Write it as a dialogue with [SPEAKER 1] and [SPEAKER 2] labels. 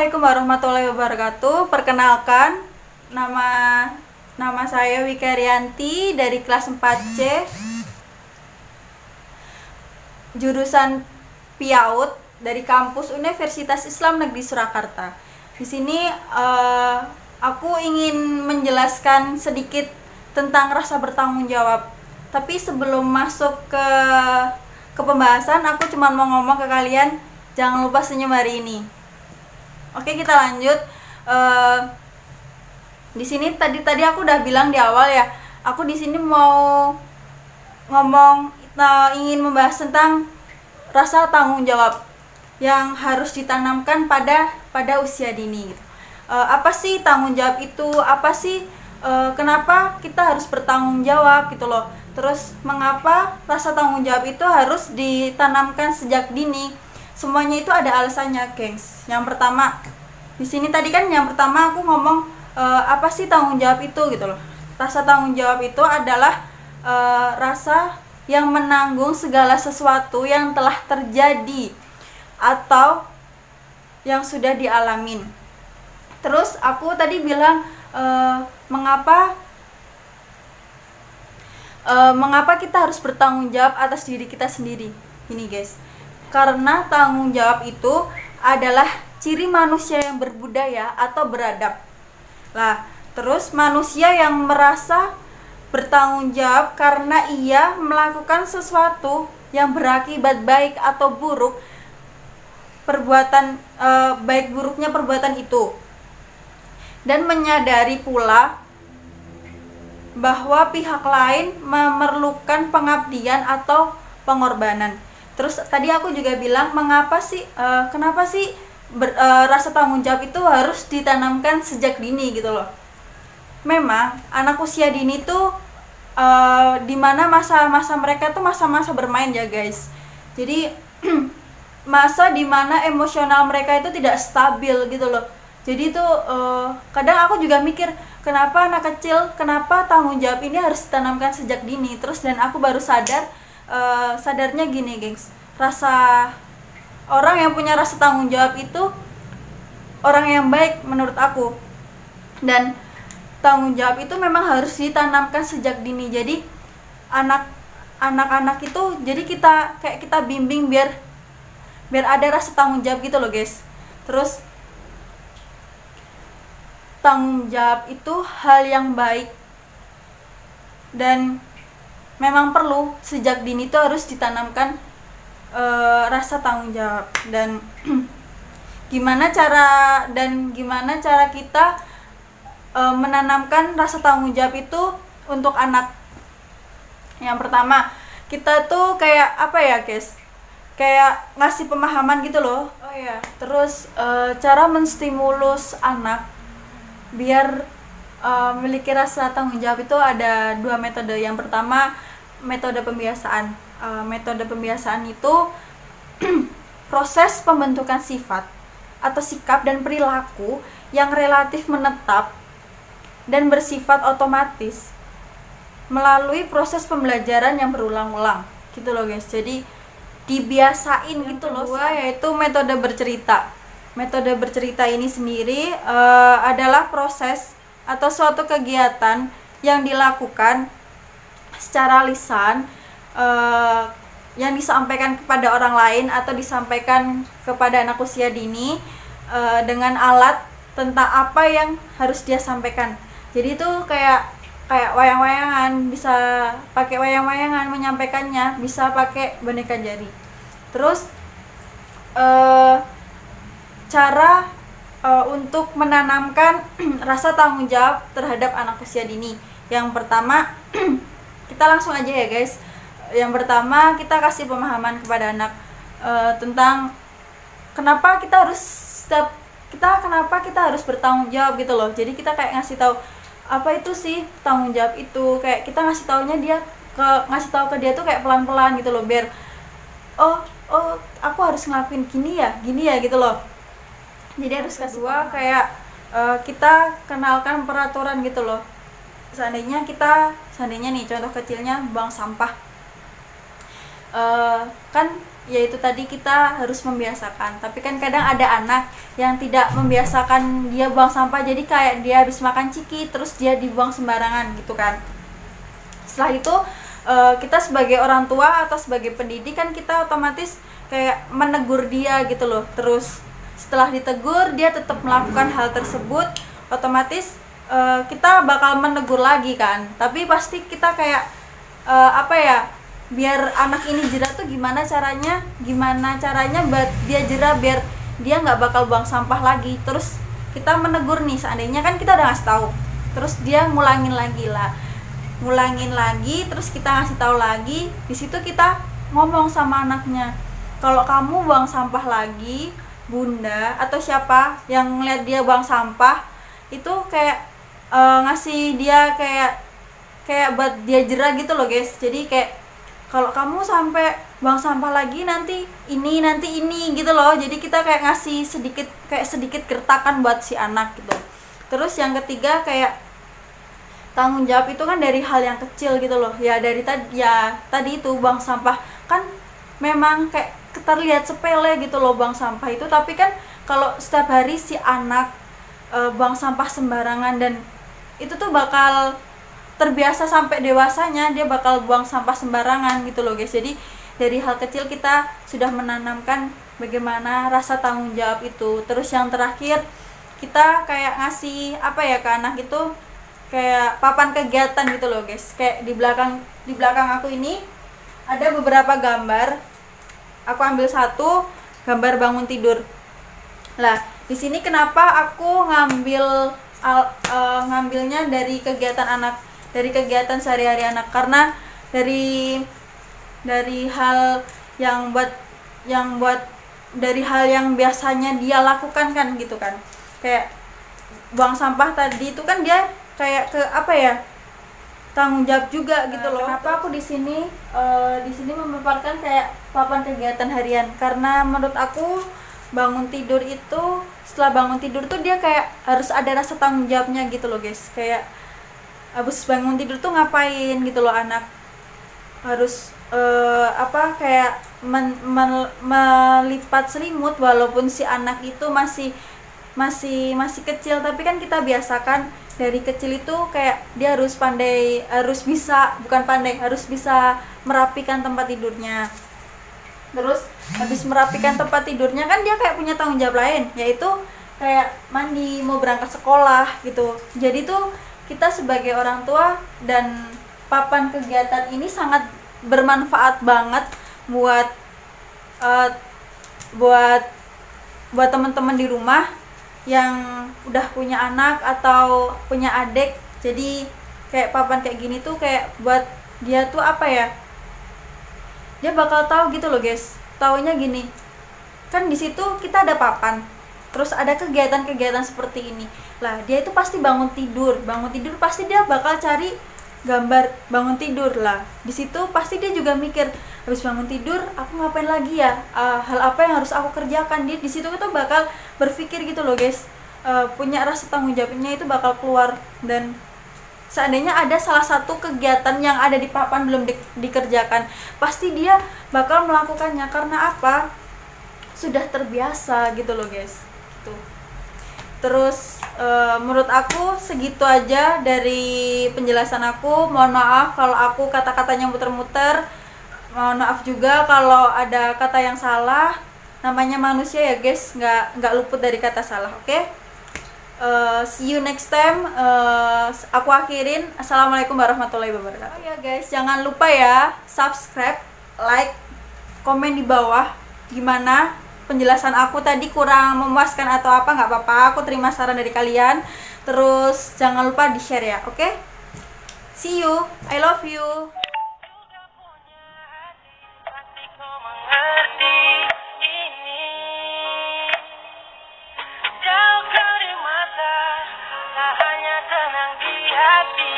[SPEAKER 1] Assalamualaikum warahmatullahi wabarakatuh. Perkenalkan, nama saya Wika Rianti dari kelas 4C, jurusan PIAUD dari kampus Universitas Islam Negeri Surakarta. Di sini aku ingin menjelaskan sedikit tentang rasa bertanggung jawab. Tapi sebelum masuk ke pembahasan, aku cuma mau ngomong ke kalian, jangan lupa senyum hari ini. Oke, kita lanjut. Di sini tadi aku udah bilang di awal ya. Aku di sini mau ngomong, ingin membahas tentang rasa tanggung jawab yang harus ditanamkan pada usia dini. Apa sih tanggung jawab itu? Apa sih kenapa kita harus bertanggung jawab gitu loh? Terus mengapa rasa tanggung jawab itu harus ditanamkan sejak dini? Semuanya itu ada alasannya, gengs. Yang pertama, di sini tadi kan yang pertama aku ngomong apa sih tanggung jawab itu gitu loh. Rasa tanggung jawab itu adalah rasa yang menanggung segala sesuatu yang telah terjadi atau yang sudah dialamin. Terus aku tadi bilang mengapa kita harus bertanggung jawab atas diri kita sendiri. Ini guys, karena tanggung jawab itu adalah ciri manusia yang berbudaya atau beradab. Lah, terus manusia yang merasa bertanggung jawab karena ia melakukan sesuatu yang berakibat baik atau buruk baik buruknya perbuatan itu, dan menyadari pula bahwa pihak lain memerlukan pengabdian atau pengorbanan. Terus tadi aku juga bilang kenapa sih rasa tanggung jawab itu harus ditanamkan sejak dini gitu loh. Memang anak usia dini tuh dimana masa-masa mereka tuh masa-masa bermain ya guys. Jadi masa dimana emosional mereka itu tidak stabil gitu loh. Jadi tuh kadang aku juga mikir, kenapa anak kecil, kenapa tanggung jawab ini harus ditanamkan sejak dini. Terus dan aku baru sadarnya gini gengs, orang yang punya rasa tanggung jawab itu orang yang baik menurut aku. Dan tanggung jawab itu memang harus ditanamkan sejak dini. Jadi anak-anak itu jadi kita bimbing biar ada rasa tanggung jawab gitu loh guys. Terus tanggung jawab itu hal yang baik dan memang perlu sejak dini itu harus ditanamkan rasa tanggung jawab. Dan gimana cara kita menanamkan rasa tanggung jawab itu untuk anak. Yang pertama, kita tuh kayak apa ya guys, kayak ngasih pemahaman gitu loh. Oh iya, terus cara menstimulus anak biar memiliki rasa tanggung jawab itu ada 2 metode. Yang pertama, metode pembiasaan. Metode pembiasaan itu proses pembentukan sifat atau sikap dan perilaku yang relatif menetap dan bersifat otomatis melalui proses pembelajaran yang berulang-ulang gitu loh guys. Jadi dibiasain gitu loh. Kedua yaitu metode bercerita. Metode bercerita ini sendiri adalah proses atau suatu kegiatan yang dilakukan secara lisan, yang disampaikan kepada orang lain atau disampaikan kepada anak usia dini dengan alat tentang apa yang harus dia sampaikan. Jadi itu kayak wayang-wayangan, bisa pakai wayang-wayangan menyampaikannya, bisa pakai boneka jari. Terus cara untuk menanamkan rasa tanggung jawab terhadap anak usia dini. Yang pertama, kita langsung aja ya guys. Yang pertama, kita kasih pemahaman kepada anak tentang kenapa kita harus bertanggung jawab gitu loh. Jadi kita kayak ngasih tahu apa itu sih tanggung jawab itu. Kayak kita ngasih tahu ke dia tuh kayak pelan-pelan gitu loh, biar oh aku harus ngelakuin gini ya gitu loh. Jadi harus kasih kayak kita kenalkan peraturan gitu loh. Seandainya nih contoh kecilnya buang sampah, kan yaitu tadi kita harus membiasakan, tapi kan kadang ada anak yang tidak membiasakan dia buang sampah, jadi kayak dia habis makan ciki terus dia dibuang sembarangan gitu kan. Setelah itu kita sebagai orang tua atau sebagai pendidik kan kita otomatis kayak menegur dia gitu loh. Terus setelah ditegur dia tetap melakukan hal tersebut, otomatis kita bakal menegur lagi kan. Tapi pasti kita kayak biar anak ini jerah tuh gimana caranya buat dia jerah biar dia nggak bakal buang sampah lagi. Terus kita menegur nih, seandainya kan kita udah ngasih tahu, terus dia ngulangin lagi, terus kita ngasih tahu lagi. Di situ kita ngomong sama anaknya, kalau kamu buang sampah lagi, bunda atau siapa yang ngeliat dia buang sampah itu kayak ngasih dia kayak buat dia jerah gitu loh guys. Jadi kayak kalau kamu sampai buang sampah lagi nanti ini gitu loh. Jadi kita kayak ngasih sedikit gertakan buat si anak gitu. Terus yang ketiga kayak tanggung jawab itu kan dari hal yang kecil gitu loh. Ya dari tadi itu buang sampah kan memang kayak terlihat sepele gitu loh buang sampah itu, tapi kan kalau setiap hari si anak buang sampah sembarangan dan itu tuh bakal terbiasa sampai dewasanya dia bakal buang sampah sembarangan gitu loh guys. Jadi dari hal kecil kita sudah menanamkan bagaimana rasa tanggung jawab itu. Terus yang terakhir kita kayak ngasih ke anak itu kayak papan kegiatan gitu loh guys. Kayak di belakang aku ini ada beberapa gambar. Aku ambil satu gambar bangun tidur. Lah, di sini kenapa aku ngambilnya dari kegiatan anak, dari kegiatan sehari-hari anak, karena dari hal yang dari hal yang biasanya dia lakukan kan gitu kan. Kayak buang sampah tadi itu kan dia kayak tanggung jawab juga gitu loh. Kenapa aku di sini memaparkan kayak papan kegiatan harian? Karena menurut aku bangun tidur itu, setelah bangun tidur tuh dia kayak harus ada rasa tanggung jawabnya gitu loh guys. Kayak habis bangun tidur tuh ngapain gitu loh anak, harus kayak melipat selimut walaupun si anak itu masih kecil, tapi kan kita biasakan dari kecil itu kayak dia harus bisa merapikan tempat tidurnya. Terus habis merapikan tempat tidurnya kan dia kayak punya tanggung jawab lain, yaitu kayak mandi, mau berangkat sekolah gitu. Jadi tuh kita sebagai orang tua dan papan kegiatan ini sangat bermanfaat banget buat teman-teman di rumah yang udah punya anak atau punya adik. Jadi kayak papan kayak gini tuh kayak buat dia tuh dia bakal tahu gitu loh guys. Taunya gini kan, di situ kita ada papan, terus ada kegiatan-kegiatan seperti ini. Lah dia itu pasti bangun tidur pasti dia bakal cari gambar bangun tidur. Lah di situ pasti dia juga mikir, habis bangun tidur aku ngapain lagi ya, hal apa yang harus aku kerjakan. Dia di situ itu bakal berpikir gitu loh guys, punya rasa tanggung jawabnya itu bakal keluar. Dan seandainya ada salah satu kegiatan yang ada di papan belum dikerjakan, pasti dia bakal melakukannya. Karena apa? Sudah terbiasa gitu loh guys gitu. Terus menurut aku segitu aja dari penjelasan aku. Mohon maaf kalau aku kata-katanya muter-muter, mohon maaf juga kalau ada kata yang salah. Namanya manusia ya guys, nggak luput dari kata salah. Oke? See you next time. Aku akhirin. Assalamualaikum warahmatullahi wabarakatuh. Oh ya guys, jangan lupa ya subscribe, like, komen di bawah gimana penjelasan aku tadi, kurang memuaskan atau apa, nggak apa-apa, aku terima saran dari kalian. Terus jangan lupa di share ya. Oke? See you, I love you. Hanya tenang di hati.